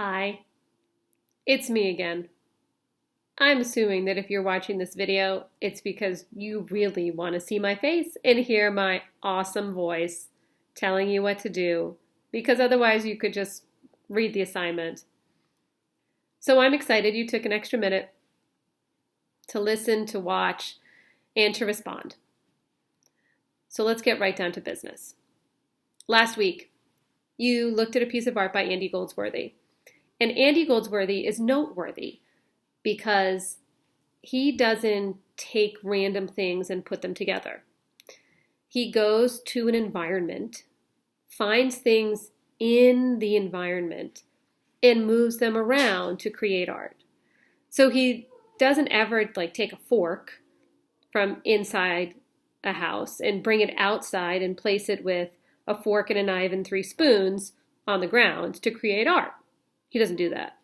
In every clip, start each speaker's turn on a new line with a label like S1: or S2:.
S1: Hi, it's me again. I'm assuming that if you're watching this video, it's because you really want to see my face and hear my awesome voice telling you what to do, because otherwise you could just read the assignment. So I'm excited you took an extra minute to listen, to watch, and to respond. So let's get right down to business. Last week, you looked at a piece of art by Andy Goldsworthy. And Andy Goldsworthy is noteworthy because he doesn't take random things and put them together. He goes to an environment, finds things in the environment, and moves them around to create art. So he doesn't ever take a fork from inside a house and bring it outside and place it with a fork and a knife and 3 spoons on the ground to create art. He doesn't do that.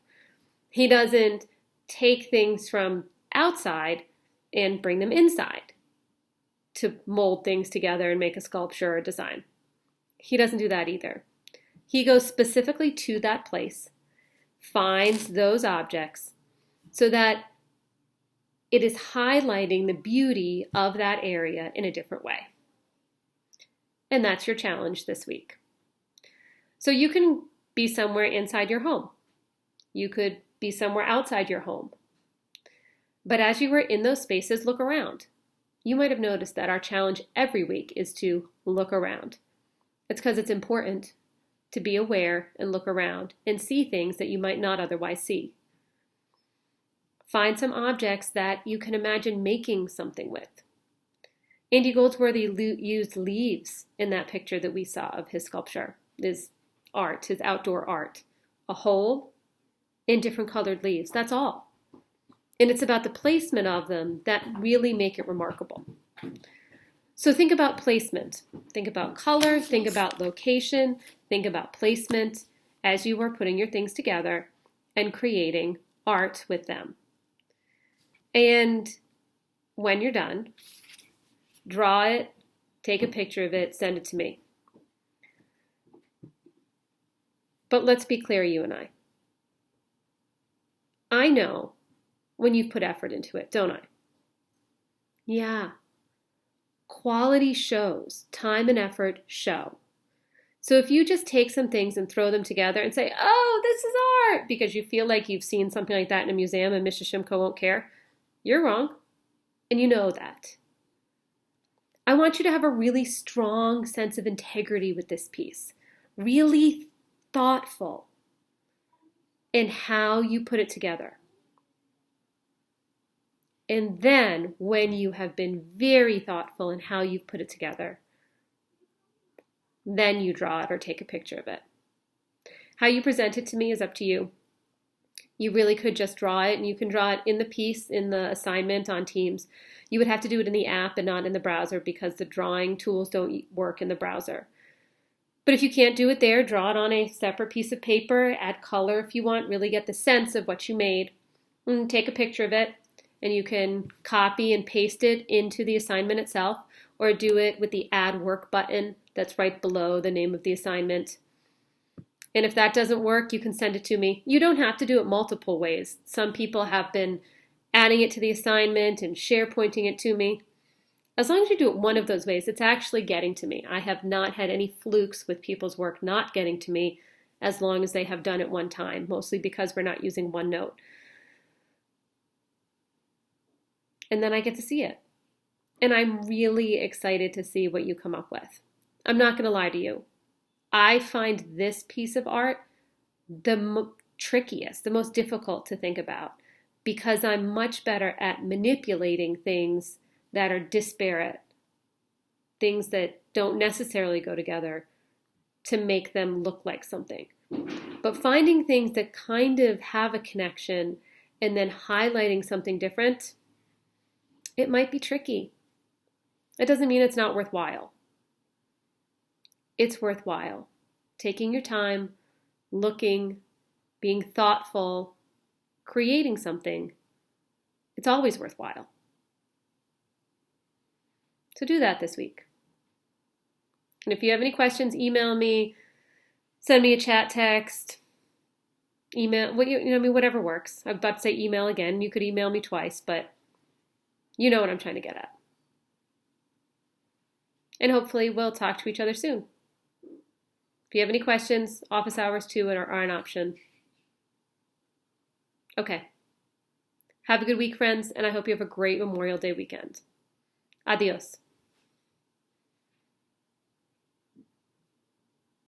S1: He doesn't take things from outside and bring them inside to mold things together and make a sculpture or design. He doesn't do that either. He goes specifically to that place, finds those objects so that it is highlighting the beauty of that area in a different way. And that's your challenge this week. So you can be somewhere inside your home. You could be somewhere outside your home. But as you were in those spaces, look around. You might have noticed that our challenge every week is to look around. It's because it's important to be aware and look around and see things that you might not otherwise see. Find some objects that you can imagine making something with. Andy Goldsworthy used leaves in that picture that we saw of his sculpture, his art, his outdoor art. A hole in different colored leaves, that's all. And it's about the placement of them that really make it remarkable. So think about placement. Think about color, think about location, think about placement as you are putting your things together and creating art with them. And when you're done, draw it, take a picture of it, send it to me. But let's be clear, you and I. I know when you've put effort into it, don't I? Yeah. Quality shows. Time and effort show. So if you just take some things and throw them together and say, oh, this is art, because you feel like you've seen something like that in a museum and Mrs. Shimko won't care, you're wrong. And you know that. I want you to have a really strong sense of integrity with this piece. Really thoughtful in how you put it together. And then when you have been very thoughtful in how you've put it together, then you draw it or take a picture of it. How you present it to me is up to you. You really could just draw it, and you can draw it in the piece, in the assignment on Teams. You would have to do it in the app and not in the browser because the drawing tools don't work in the browser. But if you can't do it there, draw it on a separate piece of paper, add color if you want, really get the sense of what you made, and take a picture of it, and you can copy and paste it into the assignment itself, or do it with the Add Work button that's right below the name of the assignment. And if that doesn't work, you can send it to me. You don't have to do it multiple ways. Some people have been adding it to the assignment and SharePointing it to me. As long as you do it one of those ways, it's actually getting to me. I have not had any flukes with people's work not getting to me as long as they have done it one time, mostly because we're not using OneNote. And then I get to see it. And I'm really excited to see what you come up with. I'm not going to lie to you. I find this piece of art the trickiest, the most difficult to think about, because I'm much better at manipulating things that are disparate, things that don't necessarily go together to make them look like something. But finding things that kind of have a connection and then highlighting something different, it might be tricky. It doesn't mean it's not worthwhile. It's worthwhile. Taking your time, looking, being thoughtful, creating something, it's always worthwhile. So do that this week. And if you have any questions, email me, send me a chat text. Email, what I mean, whatever works. I was about to say email again. You could email me twice, but you know what I'm trying to get at. And hopefully we'll talk to each other soon. If you have any questions, office hours too are an option. Okay. Have a good week, friends, and I hope you have a great Memorial Day weekend. Adios.